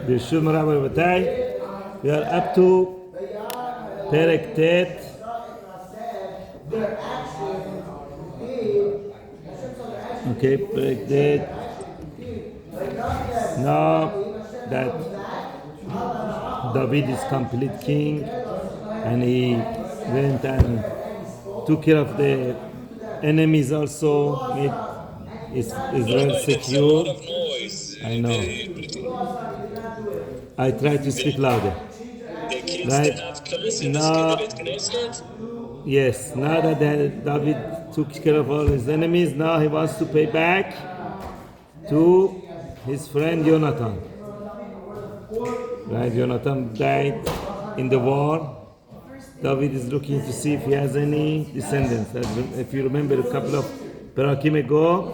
Birshut Rabbi Batai, we are up to Perek Tet. Okay, Perek Tet. Now that David is complete king and he went and took care of the enemies also, made Israel secure. I know. I try to speak louder. Right? Now, yes, now that David took care of all his enemies, now he wants to pay back to his friend Jonathan. Right? Jonathan died in the war. David is looking to see if he has any descendants. If you remember a couple of parakim ago,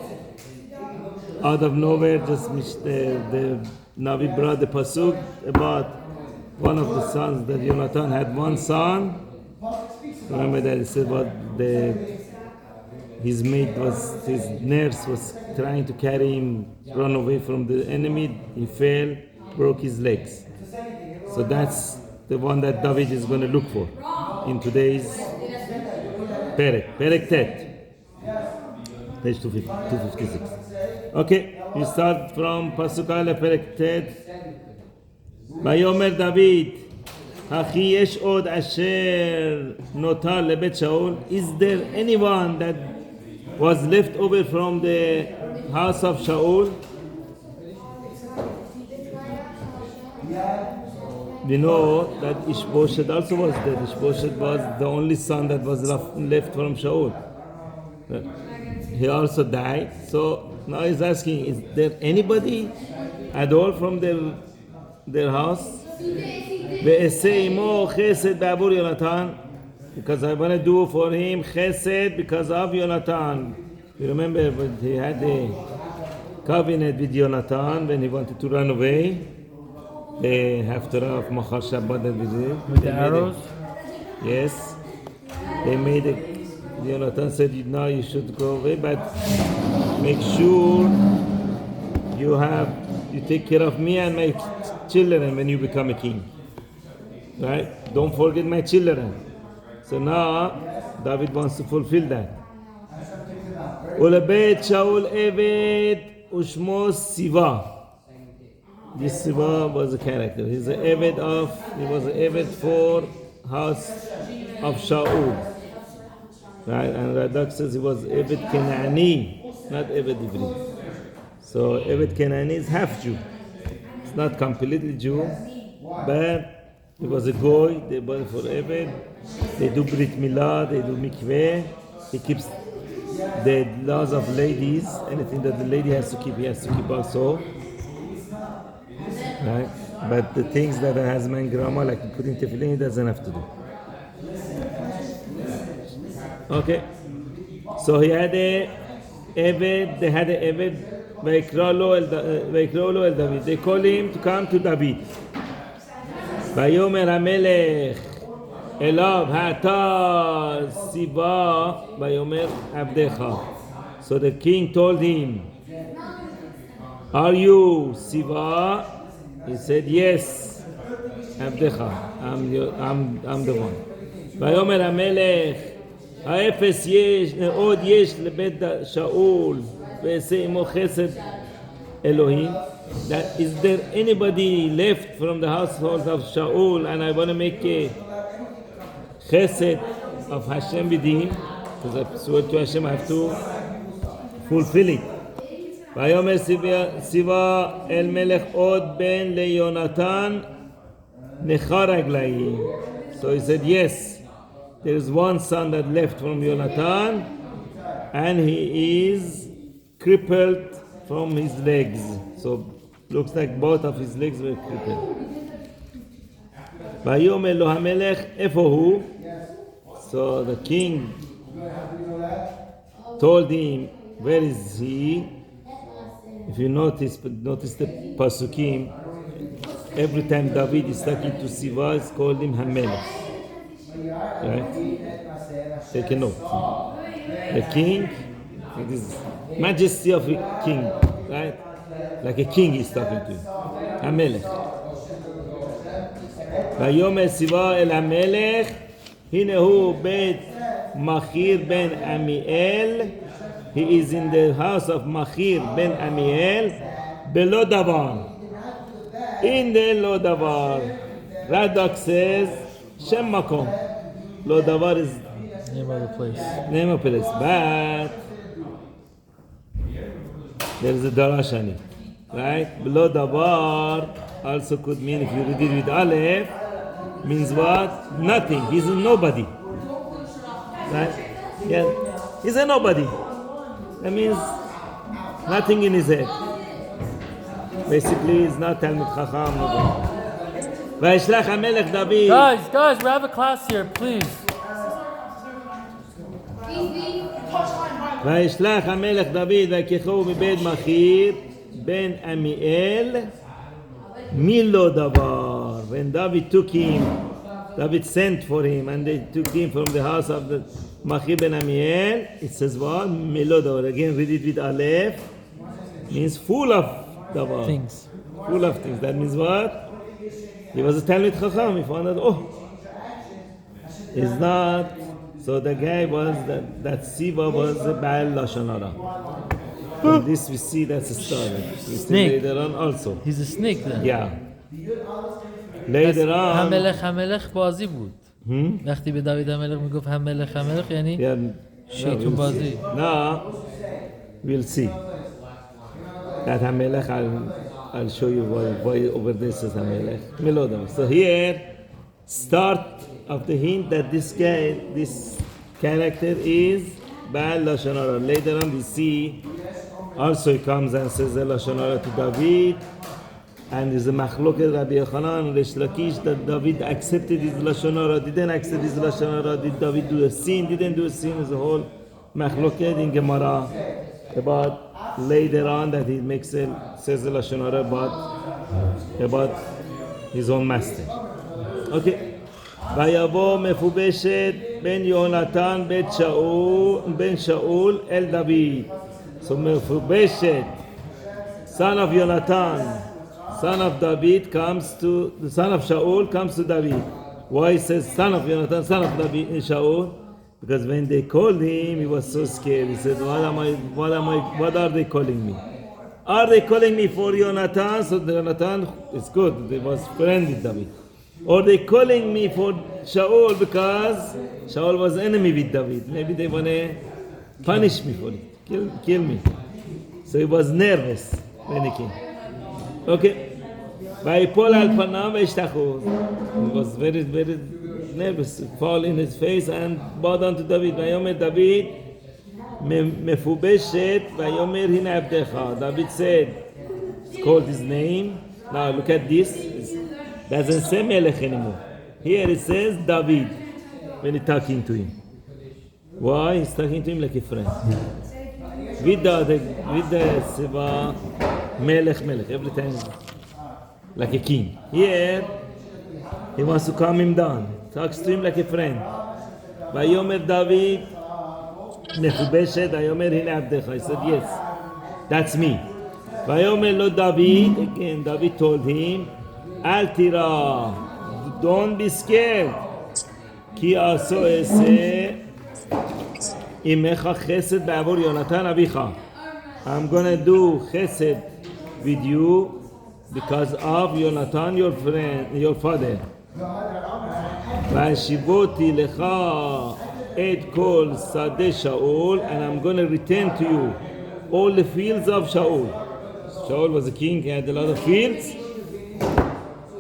out of nowhere, just the Navi brought the pasuk about one of the sons that Jonathan had one son. Remember that it said about his nurse was trying to carry him, run away from the enemy. He fell, broke his legs. So that's the one that David is going to look for in today's Perek Tet, page 256. Okay, we start from Pasuk Aleph Perek Tet. Vayomer David, Hachi yesh od asher notar lebet Shaul. Is there anyone that was left over from the house of Shaul? We know that Ishbosheth also was dead. Ishbosheth was the only son that was left from Shaul. He also died. So now he's asking, is there anybody at all from their house? Because I want to do for him chesed because of Jonathan. You remember he had a covenant with Jonathan when he wanted to run away. The haftarah of Machar Shabbat that we did. With the arrows? Yes. They made it. Jonathan said, now you should go away, but make sure you take care of me and my children when you become a king. Right? Don't forget my children. So now, David wants to fulfill that. Ulebet Shaul Eved Ushmo Siva. This Siva was a character. He was an Eved for house of Shaul. Right? And Radak says he was Eved Kenani, not Eved Ivri. So Eved Kenani is half Jew. It's not completely Jew, but he was a goy. They bought for Eved. They do Brit Milah, they do Mikveh. He keeps the laws of ladies. Anything that the lady has to keep, he has to keep also. Right? But the things that a husband grandma, like putting tefillin, he doesn't have to do. Okay. So he had a Eved, they had a Eved, Vaikra lo el David. They call him to come to David. Vayomer HaMelech Elav Hata Siva Vayomer Abdecha. So the king told him, are you Siva? He said, yes, Abdecha, I'm the one. Vayomer HaMelech האפס עוד יש לבית שאול ועשה עמו חסד אלוהים. That is there anybody left from the household of Shaul and I want to make a chesed of Hashem with him, because I swear to Hashem I have to fulfill it. ויאמר סיבה אל מלך עוד בן ליונתן נכה רגליים. So he said, yes, there is one son that left from Jonathan, and he is crippled from his legs. So looks like both of his legs were crippled. ויאמר לו המלך איפה הוא? So the king told him, where is he? If you notice the pasukim, every time David is talking to Siva, it's called him Hamelech. Right? Take a note. The king, it is majesty of a king, right? Like a king is talking to him. המלך. ויאמר סיבה אל המלך, הנה הוא בית מחיר בן עמיאל, he is in the house of מחיר בן עמיאל, בלא דבר. In the לא דבר. Radak says, שם מקום. לא דבר is Name of the place. name of place. But there is a darashani, right? Below davar also could mean, if you read it with aleph, means what? Nothing. He's a nobody, right? Yeah, he's a nobody. That means nothing in his head. Basically, he's not Talmid Chacham. וישלח המלך דוד. Guys, we have a class here, please. וישלח המלך דוד ויקחו מבית מחיר בן עמיאל מילו דבר. When David took him, David sent for him and they took him from the house of the Machir ben Amiel. It says what? Milo davar. Again, read it with aleph. Means full of davar. Things. Full of things. That means what? He was a Talmid Chacham. He found out, it's not. So the guy was, that Siva was a Baal Lashon Hara. From this we see that's a story. We see later on also. He's a snake then. Yeah. Later on. هملخ بازی بود. وقتی به داوید هملخ میگفت هملخ یعنی شیطون بازی. Now we'll see. That Hamelech, I'll show you why over this is Hamelech. Melodam. So here, start of the hint that this guy, this character is Baal Lashon Hara. Later on we see, also he comes and says the Lashon Hara to David, and there's a machloket Rabbi Yochanan and Reish Lakish that David accepted his Lashon Hara, didn't accept his Lashon Hara, did David do a sin, didn't do a sin, there's a whole machloket in Gemara about later on that he makes says the Lashon Hara about his own master. Okay. ויבוא מפובשת בן יונתן בן שאול אל דוד. So מפובשת, son of Yonatan, son of David comes to, the son of Shaul comes to David. Why he says son of Yonatan, son of David, Shaul? Because when they called him, he was so scared. He said, what are they calling me? Are they calling me for Yonatan? So Yonatan is good, he was friend with David. Or they calling me for Shaul because Shaul was enemy with David. Maybe they want to punish me for it, kill me. So he was nervous when he came. Okay. ויפול על פניו וישתחו. He was very, very nervous. Fall in his face and bow down to David. ויאמר דוד מפובשת ויאמר הנה עבדך. David said, it's called his name. Now look at this. It doesn't say Melech anymore. Here it says David when he's talking to him. Why? He's talking to him like a friend. With the Siva, Melech, every time like a king. Here, he wants to calm him down. Talks to him like a friend. Vayomer David, Mechubeshet, Vayomer Hine Abdecha. He said, yes, that's me. Vayomer Lo David, again, David told him, Al Tira, don't be scared. Ki aso ese imecha chesed ba'avor Yonatan avicha. I'm gonna do chesed with you because of Yonatan, your friend, your father. V'ashivoti lecha et kol sadeh Shaul, and I'm gonna return to you all the fields of Shaul. Shaul was a king, he had a lot of fields.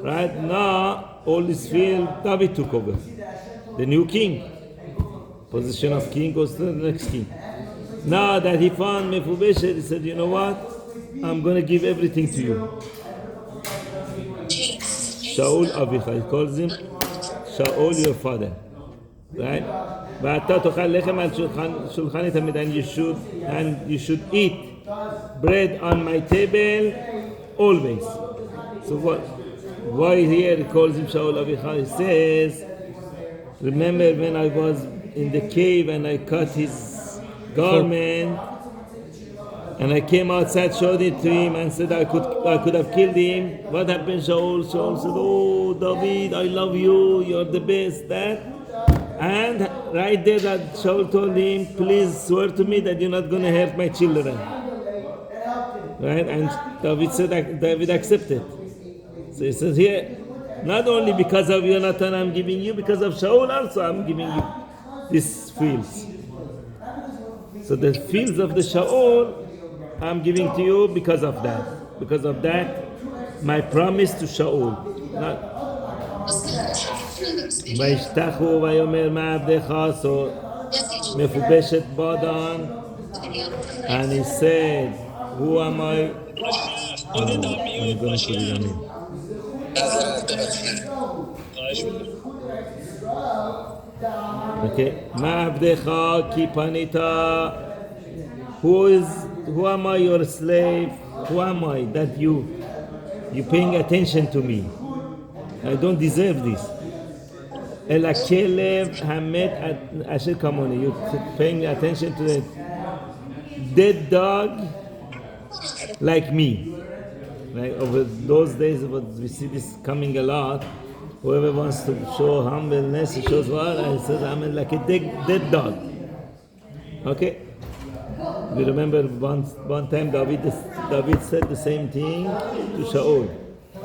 Right now, all this field, David took over. The new king. Position of king goes to the next king. Now that he found Mefubeshet, he said, you know what? I'm going to give everything to you. Shaul Avicha, he calls him Shaul, your father. Right? ואתה תאכל לחם על שולחני תמיד, and you should eat bread on my table always. So what? Why here he calls him Shaul Avicha? He says, remember when I was in the cave and I cut his garment And I came outside, showed it to him, and said I could have killed him. What happened, Shaul? Shaul said, "Oh, David, I love you. You're the best." That, and right there, that Shaul told him, "Please swear to me that you're not going to hurt my children." Right? And David said, David accepted. So he says here, not only because of Jonathan I'm giving you, because of Shaul also I'm giving you these fields. So the fields of the Shaul I'm giving to you because of that. Because of that, my promise to Shaul. וישתחו ויאמר מה עבדך, so מפובשת בודן, and he said, who am I? I'm going to put it on him. Okay. מה עבדך כי פנית? Who am I, your slave? Who am I that you paying attention to me? I don't deserve this. אלא כלב המת אשר כמוני. You paying attention to the dead dog like me. Like over those days, we see this coming a lot. Whoever wants to show humbleness, he shows what? And says, I'm like a dead dog. Okay? We remember one time David said the same thing to Shaul.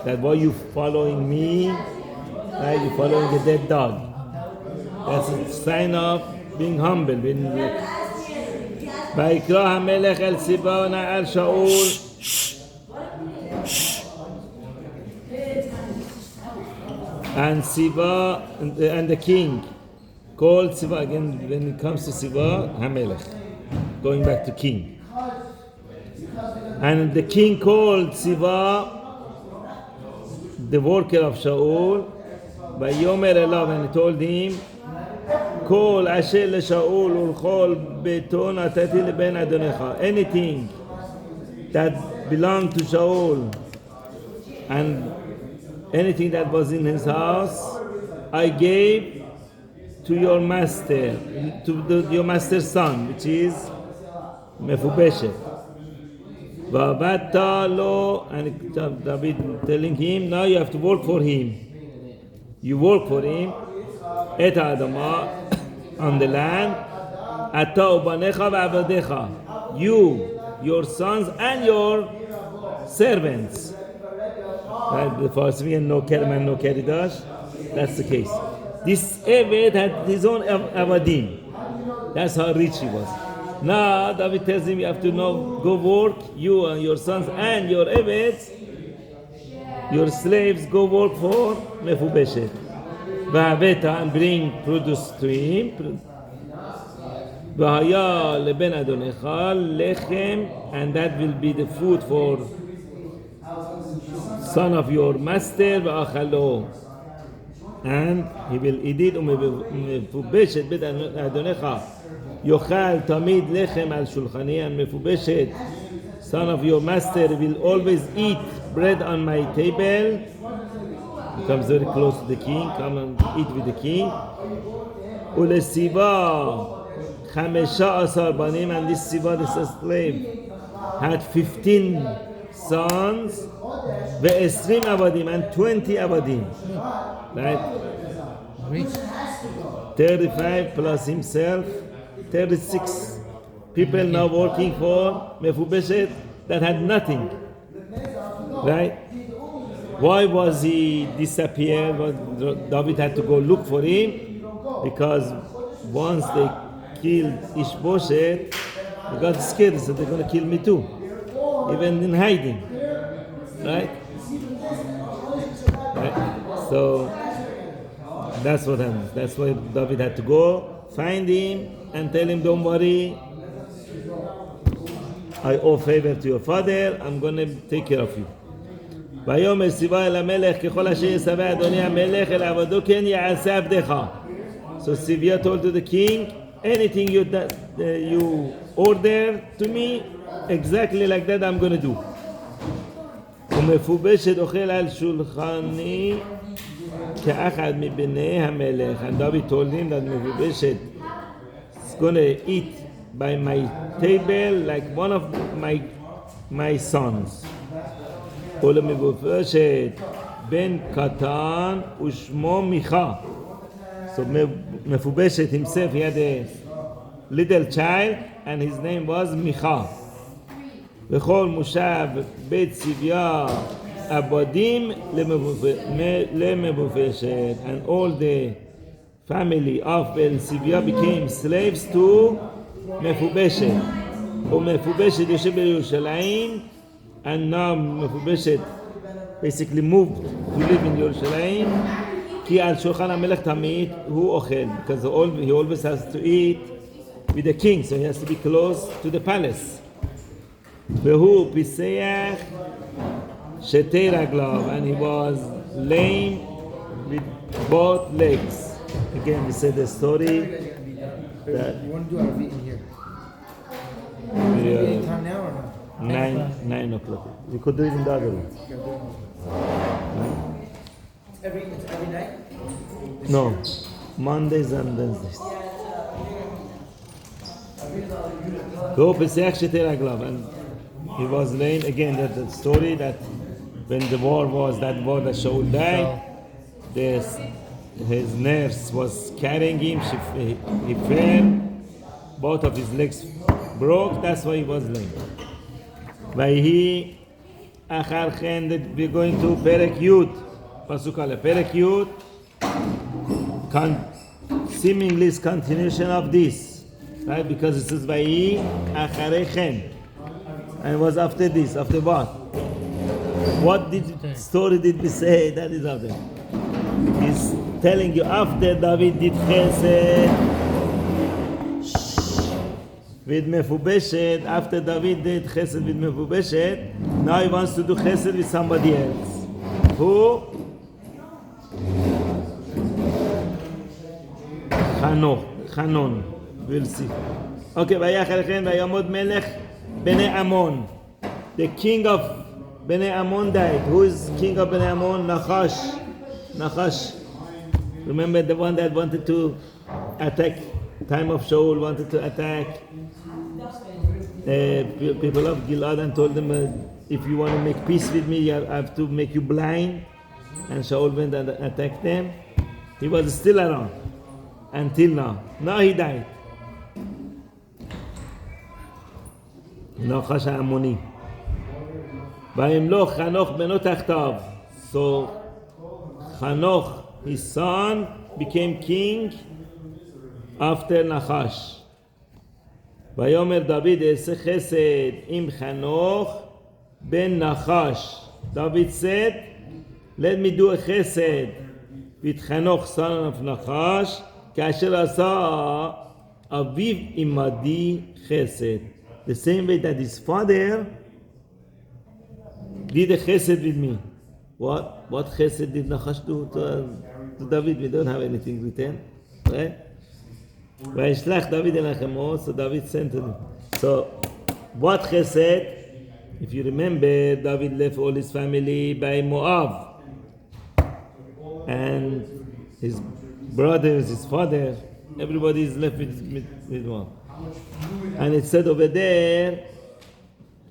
That why you following me? Right? You following a dead dog. That's a sign of being humble. ויקרא המלך אל סיבה ונעל שאול and Siba and the king called Siba again. When it comes to Siba, Hamelech, going back to king, and the king called Siba, the worker of Shaul, by Yomer Elav, and he told him, "Call Asher le Shaul ulchol beton atati leben adonecha." Anything that belonged to Shaul and anything that was in his house, I gave to your master, to your master's son, which is Mefubeshet. V'avata lo, and David telling him, now you have to work for him. You work for him, et ha'adama, on the land, ata ubanecha v'avadecha, you, your sons and your servants. Right? The Farsi and no Kerman, no Keridash. That's the case. This Eved had his own Avadim. That's how rich he was. Now David tells him, you have to go work, you and your sons and your Eveds, your slaves, go work for Mefubeshet. Va'aveta, and bring produce to him. V'haya leben adonecha lechem, and that will be the food for son of your master, v'achalo, and he will eat it. Mefubeshet bet adonecha yochal tamid lechem al shulchani, and Mefubeshet, son of your master, will always eat bread on my table. He comes very close to the king. Come and eat with the king. Ulesiba chamesha asar banim, and this Siba, this slave, had 15 sons, ve'esrim avadim, and 20 avadim. Right? 35 plus himself, 36 people now working for Mefubeshet that had nothing. Right? Why was he disappeared? David had to go look for him, because once they killed Ishbosheth, they got scared. They said, they're going to kill me too, even in hiding. Right? So that's what happened. That's why David had to go find him and tell him, don't worry, I owe favor to your father, I'm going to take care of you. ויאמר סיבה אל המלך ככל אשר ישבע אדוני המלך אל עבדו כן יעשה עבדך. So Sivia told to the king, anything you order to me, exactly like that I'm going to do. ומפובשת אוכל על שולחני כאחד מבני המלך. And David told him that Mefubeshet is going to eat by my table like one of my sons. ולמבושת בן קטן ושמו מיכה. So Mephibosheth himself, he had a little child and his name was Micha. וכל מושב בית צביה עבדים למבושת, and all the family of Ben Sivya became slaves to Mephibosheth. ומפובשת יושב בירושלים, and now Mephibosheth basically moved to live in Yerushalayim. כי על שולחן המלך תמיד הוא אוכל, because he always has to eat with the king, so he has to be close to the palace. והוא פיסח שתי רגליו, and he was lame with both legs. Again, we said the story that you want to do Arabic in here? Yeah. Time now or not? 9 o'clock. We could do it in the other room. Every night? No, Mondays and Wednesdays. Go Pesach Shetei Raglav, and he was lame. Again, that the story that when the war was, that war that Shaul died, his nurse was carrying him. He fell, both of his legs broke. That's why he was lame. ויהי אחר כן, we're going to פרק י' פסוק א', פרק י' seemingly is continuation of this, right? Because it says ויהי אחרי כן, and it was after this, after what? What story did we say that is after? He's telling you after David did chesed with Mephibosheth, after David did chesed with Mephibosheth, now he wants to do chesed with somebody else. Who? Hanon. We'll see. Okay, ויחלכן ויעמוד מלך בני עמון. The king of Bnei Ammon died. Who is king of Bnei Ammon? Nachash. Remember the one that wanted to attack, time of Shaul wanted to attack people of Gilad and told them, if you want to make peace with me, I have to make you blind. And Shaul went and attacked them. He was still around until now. Now he died. Nachash Ammoni. וימלוך חנוך בנו תחתיו. So Hanoch, his son, became king after Nachash. ויאמר דוד אעשה חסד עם חנוך בן נחש. David said, let me do a chesed with Hanoch, son of Nachash, כאשר עשה אביו עמדי חסד. The same way that his father did a chesed with me. What chesed did Nachash do to David? We don't have anything written, right? וישלח דוד אל עמו, so David sent him. So, what chesed? If you remember, David left all his family by Moab, and his brothers, his father, everybody is left with Moab. And it said over there,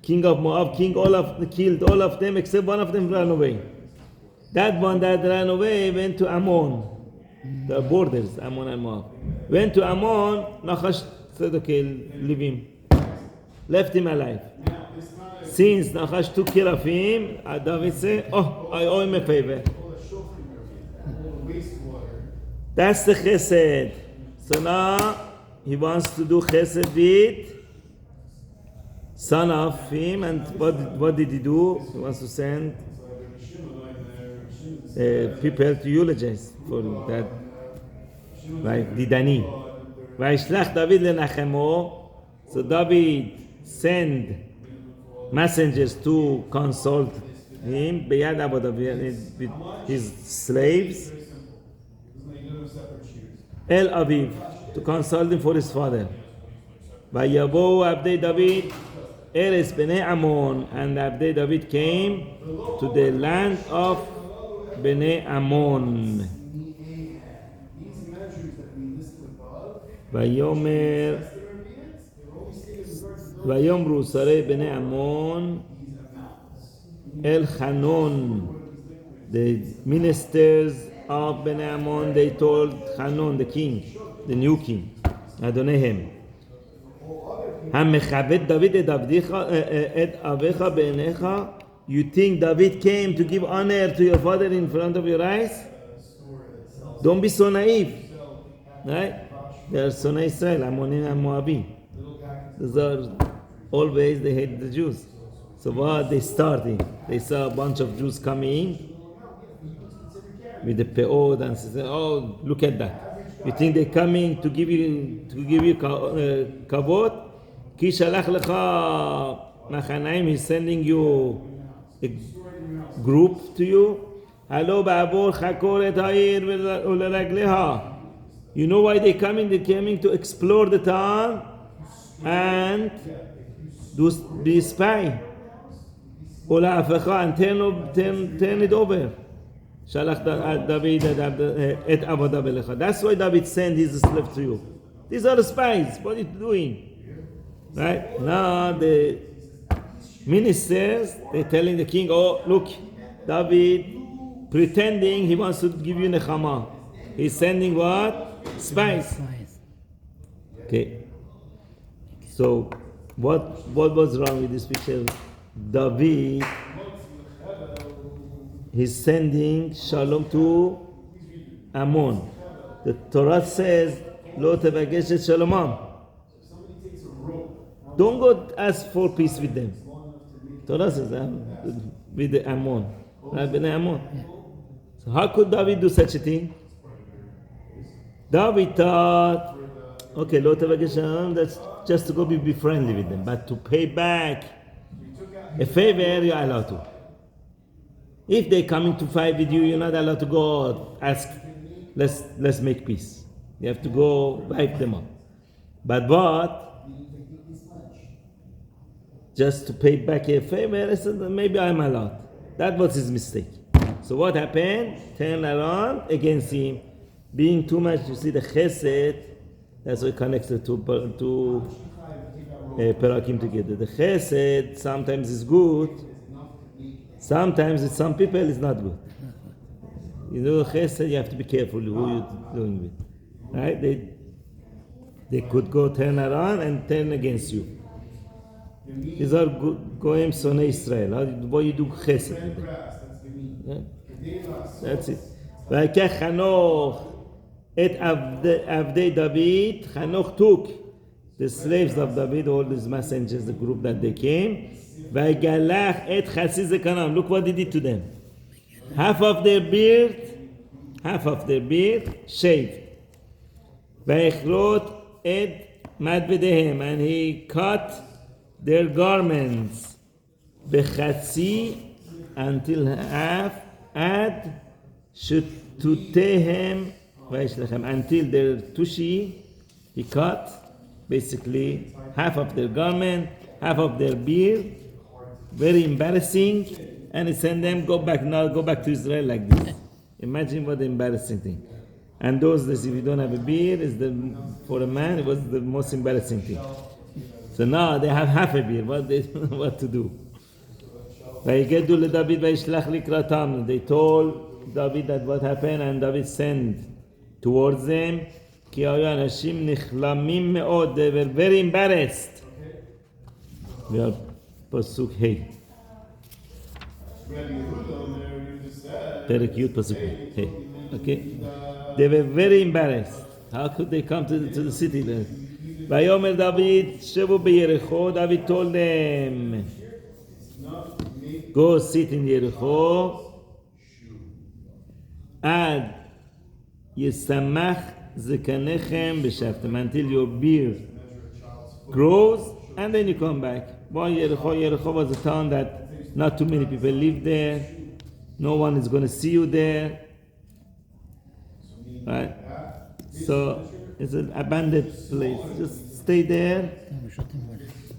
king of Moab, killed all of them except one of them ran away. That one that ran away went to Ammon, the borders, Ammon and Moab. Went to Ammon, Nachash said, okay, leave him. Left him alive. Since Nachash took care of him, David said, oh, I owe him a favor. That's the chesed. So now he wants to do chesed with son of him, and what did he do? He wants to send people to eulogize for that, like Didani. וישלח דוד לנחמו. So David sent messengers to consult him ביד עבדיו, with his slaves, אל אביו, to consult him for his father. ויבואו עבדי דוד Eres Bnei Ammon, and Abdei David came to the land of Bnei Ammon. Vayomer ויאמרו שרי בני עמון אל חנון. The ministers of בני עמון, they told חנון, the king, the new king, אדוניהם, המכבד דוד את אביך בעיניך. You think David came to give honor to your father in front of your eyes? Don't be so naive. Right? They are Sonai Israel, Ammonim and Moabim. Those are always, they hate the Jews. So what they starting? They saw a bunch of Jews coming with the peod and say, oh, look at that. You think they're coming to give you kavod? Ki shalach lecha machanaim, he's sending you a group to you. Hello, ba'abor chakor et ha'ir u'leragleha. You know why they're coming? They're coming to explore the town and be spy. And turn it over. That's why David sent his slave to you. These are the spies. What are you doing? Right? Now the ministers, they're telling the king, oh, look, David pretending he wants to give you nechama. He's sending what? Spies. Okay. So, what was wrong with this picture? David, he's sending shalom to Ammon. The Torah says, Lo tevagesh et shalomam. Don't go ask for peace with them. Torah says with the Ammon. Ammon. So how could David do such a thing? David thought, okay, Lo tevagesh shalom, that's just to go be friendly with them, but to pay back a favor, you're allowed to. If they're coming to fight with you, you're not allowed to go ask, let's make peace. You have to go wipe them up. But just to pay back a favor, I said, maybe I'm allowed. That was his mistake. So what happened? Turn around against him. Being too much, you see the chesed, that's what connects the two perakim together. The chesed sometimes is good, sometimes with some people it's not good. You know, chesed, you have to be careful who you're doing with. Right? They could go turn around and turn against you. These are goyim sonei Israel. What you do chesed with them. Yeah? That's it. ויקח חנוך את עבדי דוד. חנוך took the slaves of David, all these messengers, the group that they came. ויגלח את חצי זקנם. Look what he did to them. Half of their beard shaved. ויכרות את מדבדיהם, and he cut their garments בחצי until half, עד שתותיהם וישלחם, until their tushi, he cut basically half of their garment, half of their beard. Very embarrassing. And he sent them, go back to Israel like this. Imagine what an embarrassing thing. And those days, if you don't have a beard, for a man, it was the most embarrassing thing. So now they have half a beard. What to do? They told David that what happened, and David sent towards them. They were very embarrassed. We are Pasuk Hey. Perek Yud Pasuk Hey. Okay? They were very embarrassed. How could they come to the city then? Vayomer David Shevu beYericho. David told them, go sit in Yericho. Ad Yisamach Zekanechem b'Shaftem, until your beard grows, and then you come back. Boy, Yericho was a town that not too many people live there. No one is going to see you there. Right? So it's an abandoned place. Just stay there.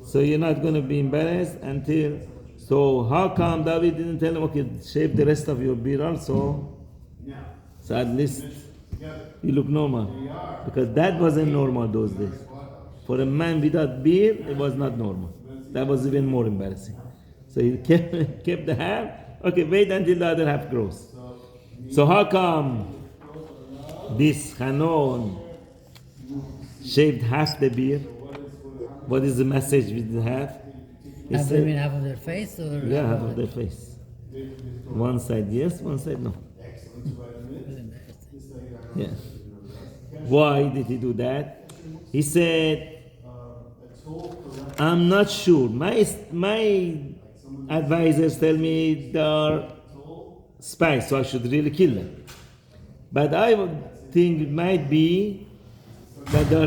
So you're not going to be embarrassed until. So how come David didn't tell him, okay, shave the rest of your beard also? So at least you look normal. Because that wasn't normal those days. For a man without beard, it was not normal. That was even more embarrassing. So he kept the hair. Okay, wait until the other half grows. So how come this Hanon shaved half the beard? What is the message with the half? He Have said, women half of their face or yeah, half of their face. One side yes, one side no. Yeah. Why did he do that? He said, I'm not sure. My advisors tell me they are spies, so I should really kill them. But I would think it might be that they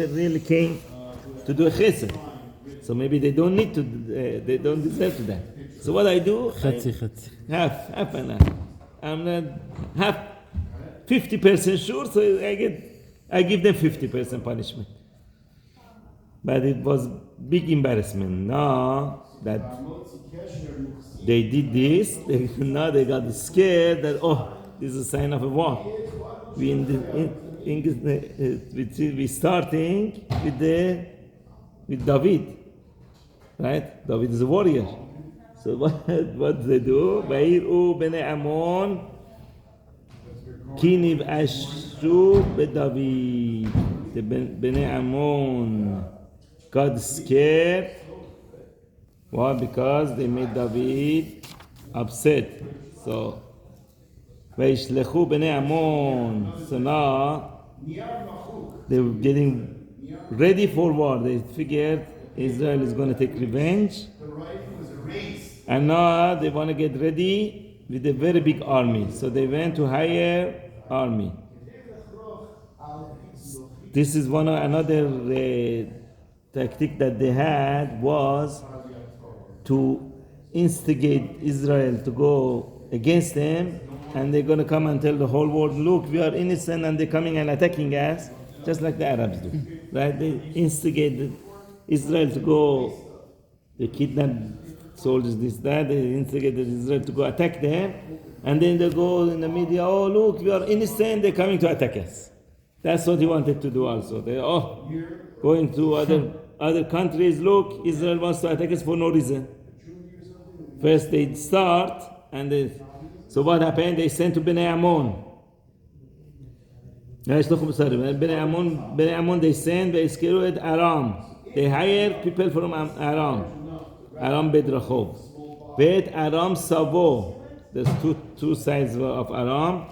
really came to do a chesed. So maybe they don't need to, they don't deserve to die. So what I do, חצי. half and half. I'm not half 50% sure, so I give them 50% punishment. But it was big embarrassment. Now that they did this, now they got scared that this is a sign of a war. We starting with David, right? David is a warrior. So what they do? Vayir'u bnei Ammon ki niv'ashu b'David. The bnei Ammon got scared. Why? Because they made David upset. So vayishlechu bnei Ammon. So now they were getting ready for war. They figured Israel is going to take revenge. And now they want to get ready with a very big army. So they went to hire army. This is another tactic that they had was to instigate Israel to go against them, and they're going to come and tell the whole world, look, we are innocent and they're coming and attacking us, just like the Arabs do. Right? They instigated Israel to go, they kidnapped soldiers, this, that, they instigated Israel to go attack them, and then they go in the media, oh look, we are innocent, they're coming to attack us. That's what he wanted to do also. They going to other countries, look, Israel wants to attack us for no reason. First they start, so what happened? They sent to Bnei Ammon. Bnei Ammon they sent, they scared Aram. They hired people from Aram Bedrachov. Bet Aram Savo. There's two sides of Aram.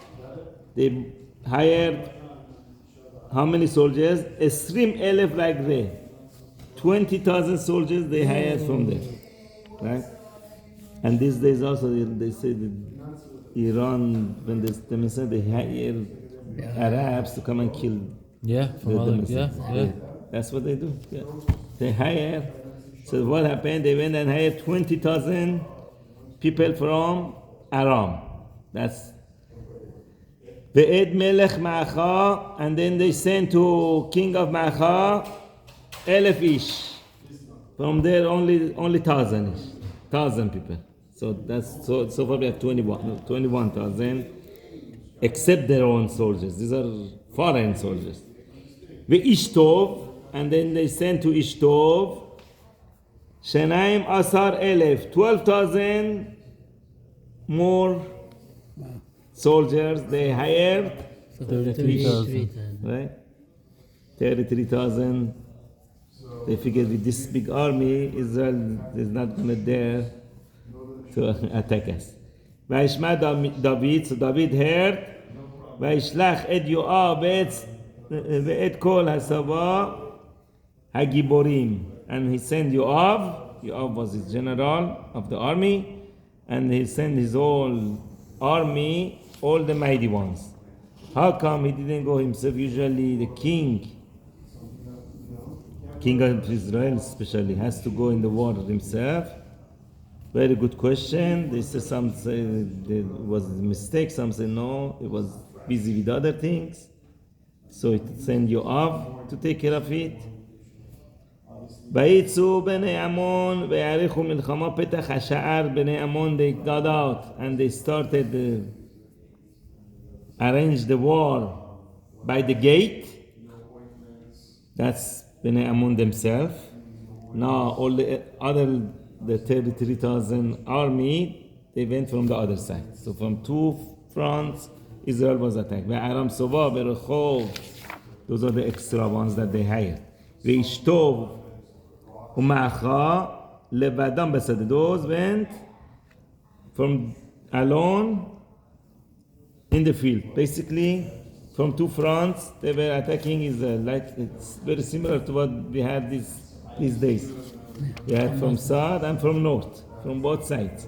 They hired how many soldiers? 20,000 like they. 20,000 soldiers they hired from there. Right? And these days also they say that Iran, when they demonstrate, they hire Arabs to come and kill. That's what they do. Yeah. They hire. So what happened? They went and hired 20,000 people from Aram. That's Ve'ed Melech Ma'acha, and then they sent to king of Ma'acha 1,000 ish. From there only 1,000 people. So that's so far we have 21,000, except their own soldiers. These are foreign soldiers. Ve'ishtov, and then they sent to Ishtov Shenaim Asar Elef, 12,000 more soldiers they hired. 33,000. Right? 33,000. They figured with this big army, Israel is not going to dare to attack us. Vayishma David, so David heard, Vayishlach et Yoav ve'et kol hasava hagiborim. And he sent Yoav was his general of the army, and he sent his whole army, all the mighty ones. How come he didn't go himself? Usually the king of Israel especially, has to go in the war himself. Very good question. They say, some say there was a mistake, some say no, it was busy with other things. So it sent Yoav to take care of it. ויצאו בני עמון ויעריכו מלחמה פתח השער. בני עמון, they got out and they started arrange the war by the gate. That's Bnei Ammon themselves. Now all the 33,000 army, they went from the other side. So from two fronts, Israel was attacked. Aram Sova, Berechov, those are the extra ones that they hired. Veishtov, Umacha, Levadam Besed. Those went from alone in the field. Basically, from two fronts, they were attacking Israel. Like it's very similar to what we had these days. We had from south and from north, from both sides.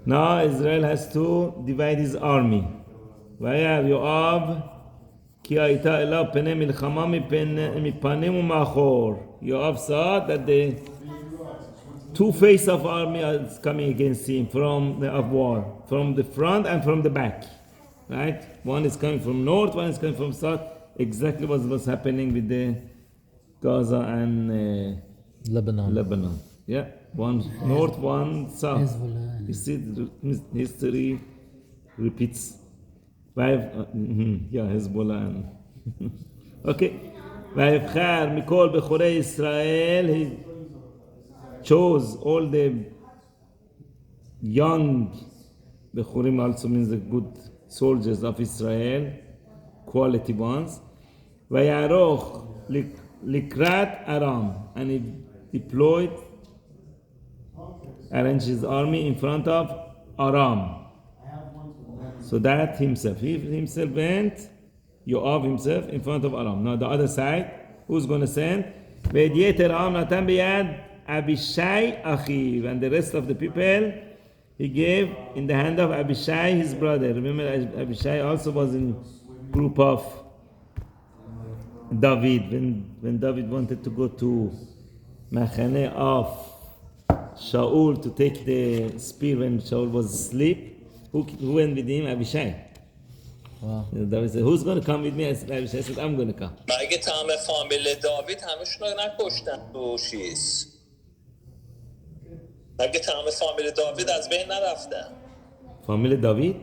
Now Israel has to divide his army. וירא יואב כי הייתה אליו פני מלחמה מפנים ומאחור. Yoav saw that the two faces of army are coming against him of war, from the front and from the back. Right? One is coming from north, one is coming from south. Exactly what was happening with the Gaza and Lebanon. Yeah, one north, one south. You see, history repeats. Hezbollah. Okay. ויבחר מכל בכורי ישראל, he chose all the young Bechurim, also means the good soldiers of Israel, quality ones. ויערוך לקראת Aram, and he deployed, arranged his army in front of Aram. So that he himself went, Yoav himself, in front of Aram. Now the other side, who's going to send? ויתר העם נתן ביד אבישי אחיו, and the rest of the people he gave in the hand of Abishai, his brother. Remember, Abishai also was in group of David. When David wanted to go to Machane of Shaul to take the spear when Shaul was asleep, who went with him? Abishai. Wow. David said, who's going to come with me? Abishai said, I'm going to come. مگه تمام فامیل داوید همشون رو نکشتن تو چیز؟ مگه تمام فامیل داوید از بین نرفتن؟ فامیل داوید؟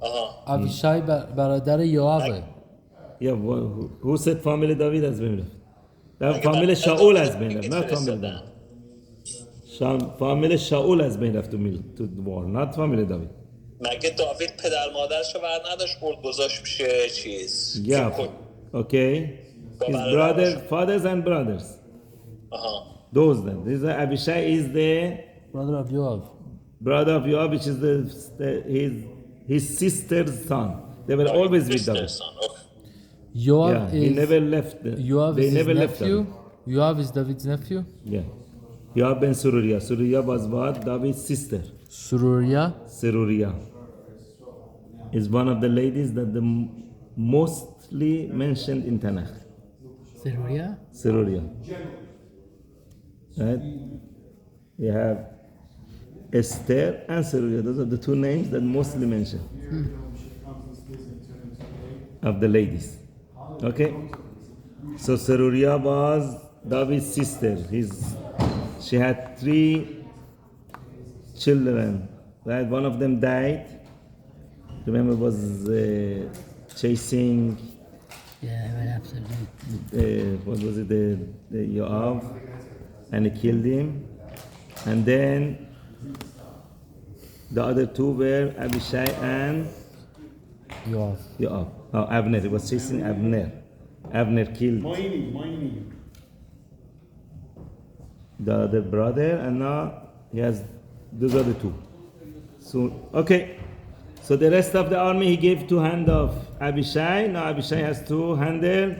آها. ابیشای برادر یوآوه. Yeah, who said فامیل داوید از بین رفت؟ فامیل شاول از بین رفت، not فامیل داوید. فامیل شاول از بین رفت to the war, not فامیل داوید. مگه داوید پدر مادرشو بر نداشت برد گذاشت میشه چیز؟ Yeah, okay. His fathers and brothers. Those then. This is Abishai is the brother of Yoav. Brother of Yoav, which is his sister's son. They were always with David. Yoav he never left. Yoav they is never his left nephew. David. Yoav is David's nephew. Yeah. Yoav ben Sururiya. Sururiya was what? David's sister. Sururiya is one of the ladies that the mostly mentioned in Tanakh. Sururiya. Right? We have Esther and Sururiya. Those are the two names that mostly mentioned of the ladies. Okay? So Sururiya was David's sister. She had 3 children. Right? One of them died. Remember, was chasing. Yeah, absolutely. What was it? The Yoav, and he killed him. And then the other 2 were Abishai and Yoav. Oh, Abner. He was chasing Abner. Abner killed the other brother, and now he has those are the 2. So okay. So the rest of the army he gave to hand of Abishai. Now Abishai has to handle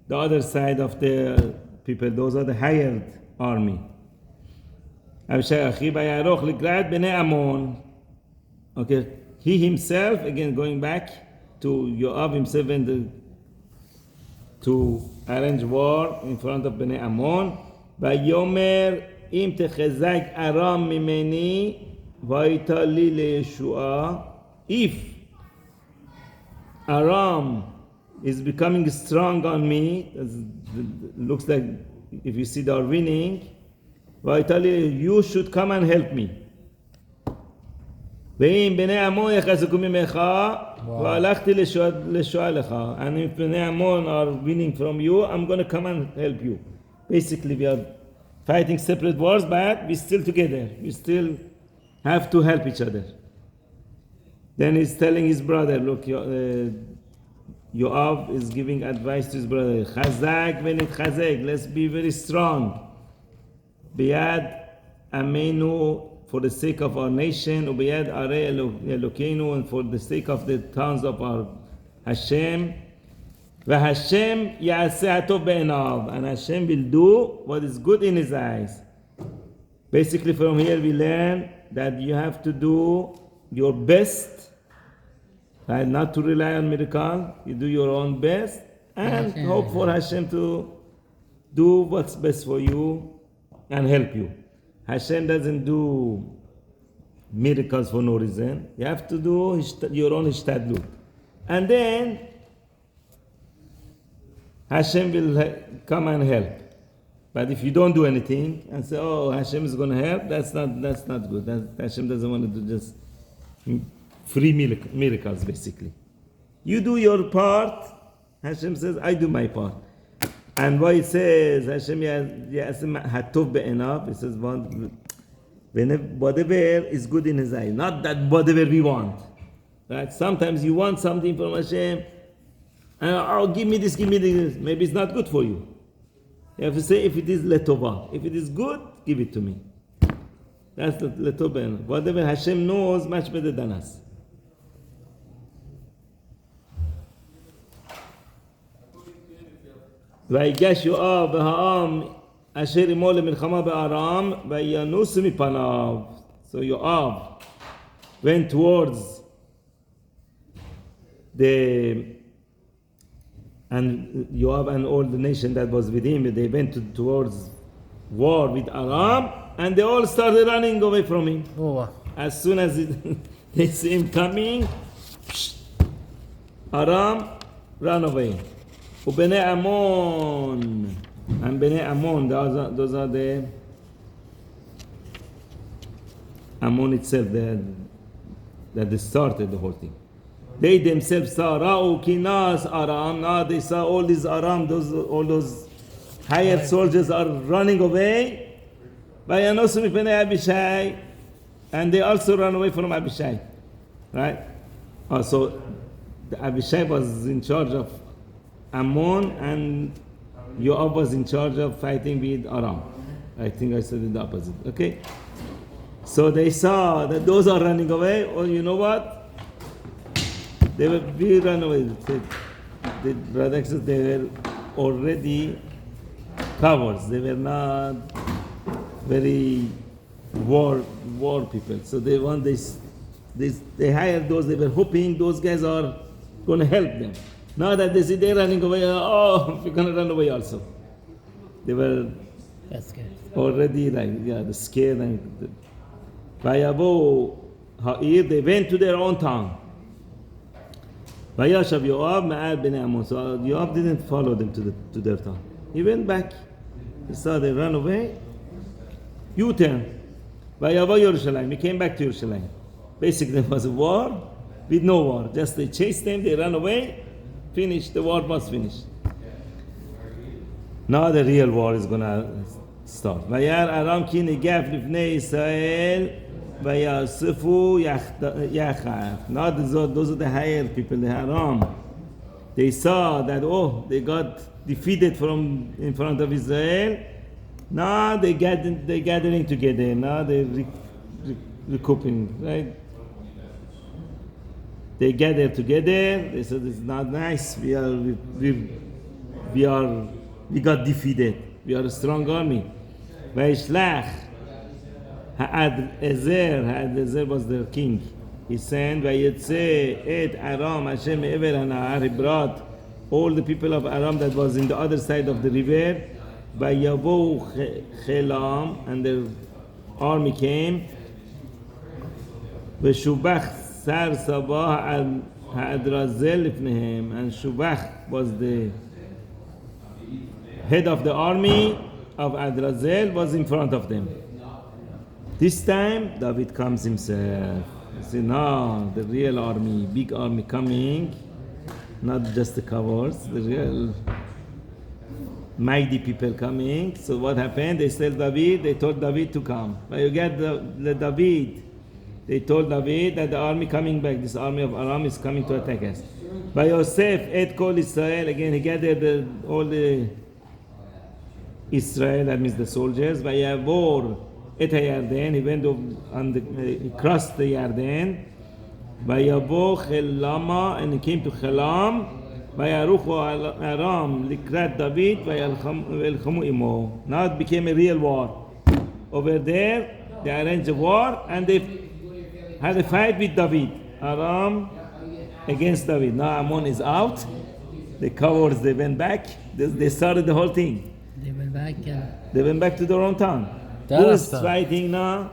the other side of the people. Those are the hired army. Abishai Achi Bayaroch Ligrad Bnei Ammon. Okay, he himself, again going back to Yoav himself and to arrange war in front of Bnei Ammon. Vayomer im techezak Aram mimeni vayita li leyeshua. If Aram is becoming strong on me, looks like if you see they are winning, you should come and help me. ואם בני עמון יחזקו ממך, והלכתי לשואלך. And if בני עמון are winning from you, I'm going to come and help you. Basically, we are fighting separate wars, but we're still together. We still have to help each other. Then he's telling his brother, look, Yoav is giving advice to his brother. Chazak v'nit chazek. Let's be very strong. Biyad amenu, for the sake of our nation. Ubiyad are Elokeinu, and for the sake of the towns of our Hashem. V'Hashem ya'aseh hatov be'enav. And Hashem will do what is good in his eyes. Basically, from here we learn that you have to do your best. Right? Not to rely on miracle, you do your own best and hope for Hashem to do what's best for you and help you. Hashem doesn't do miracles for no reason. You have to do your own ishtadlut. And then Hashem will come and help. But if you don't do anything and say, oh, Hashem is going to help, that's not good. Hashem doesn't want to do just free miracles, basically. You do your part, Hashem says, I do my part. And why it says, Hashem hatov be'enav, it says, whatever is good in his eyes, not that whatever we want. Right? Sometimes you want something from Hashem, and give me this, maybe it's not good for you. You have to say, if it is letova, if it is good, give it to me. That's the letova. Whatever Hashem knows, much better than us. ויגש יואב והעם אשר עמו למלחמה בארם וינוסו מפניו. So Yoav went towards and Yoav and all the nation that was with him, they went towards war with Aram, and they all started running away from him. As soon as they see him coming, Aram ran away. Ubnei Ammon, and Bnei Ammon, those are the Ammon itself, that they started the whole thing. They themselves saw Ra'u Kinas Aram. Now they saw all these Aram, all those hired soldiers are running away. Vayanosu mipnei Abishai, and they also ran away from Abishai, right? So Abishai was in charge of Ammon, and Yoav was in charge of fighting with Aram. I think I said it the opposite. Okay? So they saw that those are running away. Oh, you know what? We ran away. The brothers, they were already cowards. They were not very war people. So they hired those. They were hoping those guys are going to help them. Now that they see they're running away, we're going to run away also. They were already scared. And they went to their own town. Vayashav Yoav ma'al bnei Ammon. So Yoav didn't follow them to their town. He went back. He saw they ran away. U-turn. Vayavo Yerushalayim. He came back to Yerushalayim. Basically, there was a war with no war. Just they chased them, they ran away. Finished, the war was finished. Now the real war is going to start. Vayar Aram ki negaf lifnei Israel vayasifu yachaf. Now those are the hired people, the Aram. They saw that, they got defeated from in front of Israel. Now they're gathering together. Now they're recouping, right? They gathered together. They said, "It's not nice. We got defeated. We are a strong army." Vayishlach Ha'ad-Ezer was their king. He sent Vayetze et Aram Hashem me'ever hanahar. He brought all the people of Aram that was in the other side of the river. Vayavo Chelam, and their army came. Veshubach Sar Sabah Ha'adrazel Lifnehem, and Shubach was the head of the army of Adrazel, was in front of them. This time David comes himself, See now the real army, big army coming, not just the cowards, the real mighty people coming. So what happened? They told David to come. But you get the David. They told David that the army coming back, this army of Aram is coming to attack us. By Yosef, et kol Israel, again he gathered all the Israel, that means the soldiers. By Yavor, et Yarden, he went he crossed the Yarden. By Yavor Chelama, and he came to Chelam. By Yaruchu Aram, Likrat David, by Elchamu Imo. Now it became a real war. Over there, they arranged a war, and they had a fight with David. Aram against David. Now Ammon is out. The cowards, they went back. They started the whole thing. They went back and... They went back to their own town. That's Who is tough. fighting now?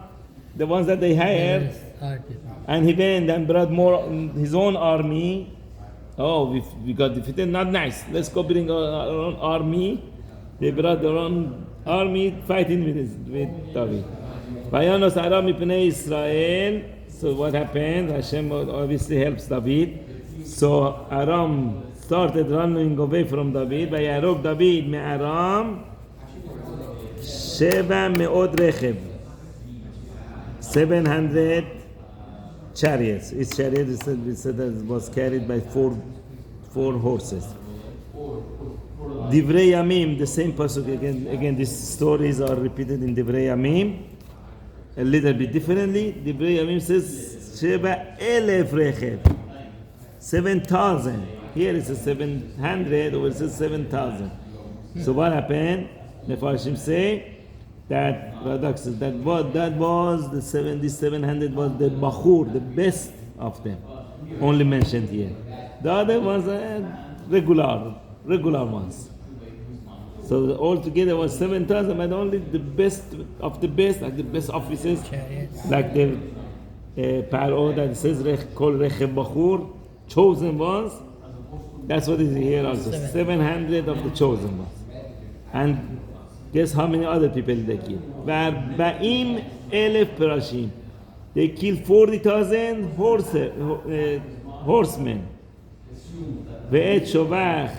The ones that they hired. Yes, our people. And he went and brought more his own army. Oh, we got defeated. Not nice. Let's go bring our own army. They brought their own army fighting with David. Vayanos Aram Mipnei Israel. So what happened? Hashem obviously helps David. So Aram started running away from David. Vayarok David me Aram Sheva me'od rechev. 700 chariots. Each chariot we said was carried by four horses. Divrei Yamim, the same pasuk again. These stories are repeated in Divrei Yamim, a little bit differently. Divrei Yamim says Sheba elef rechev, 7,000. Here it says 700, over it says 7,000. So what happened? Mefarshim say that that was the 700 was the Bachur, the best of them, only mentioned here. The other ones are regular ones. So altogether was 7,000, but only the best of the best, like the best officers, Chariots. like the Paro that says Kol Rechev Bachur, chosen ones. That's what is here also. 700 of the chosen ones. And guess how many other people they killed? Ba'im elef perashim. They killed 40,000 horsemen. Ve'et shovach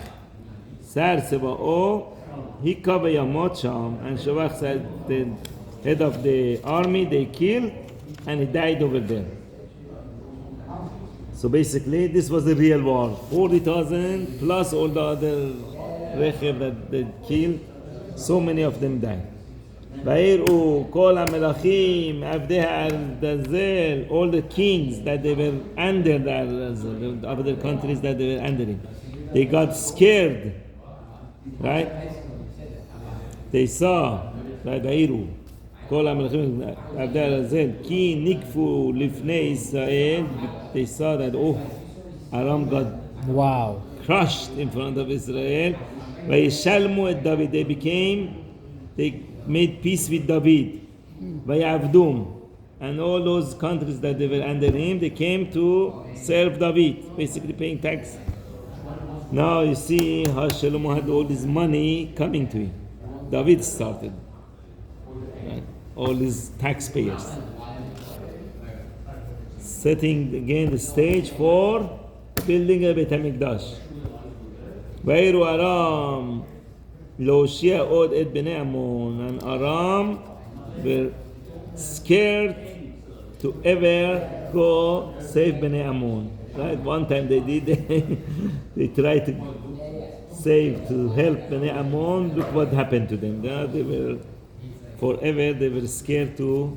sar seba'o hika v'yamot sham. And Shovach said the head of the army they killed, and he died over there. So basically, this was a real war. 40,000 plus all the other rechev that they killed. So many of them died. Vayiru kol hamelachim avdei ha'ardazel, all the kings that they were under the other countries that they were under him, they got scared, right? They saw, right? Vayiru kol hamelachim avdei ha'ardazel ki nikfu lifnei Israel. They saw that Aram got Wow. crushed in front of Israel. Vayishalmu et David. They made peace with David. Vayavdum. And all those countries that they were under him, they came to serve David, basically paying tax. Now you see how Shlomo had all this money coming to him. David started. Right? All these taxpayers. Setting again the stage for building a Beit HaMikdash. Vayru Aram Loshia od et bnei Ammon, and Aram were scared to ever go save bnei Ammon. Right? One time they did, they tried to help bnei Ammon. Look what happened to them. They were forever. They were scared to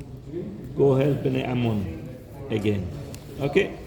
go help bnei Ammon again. Okay.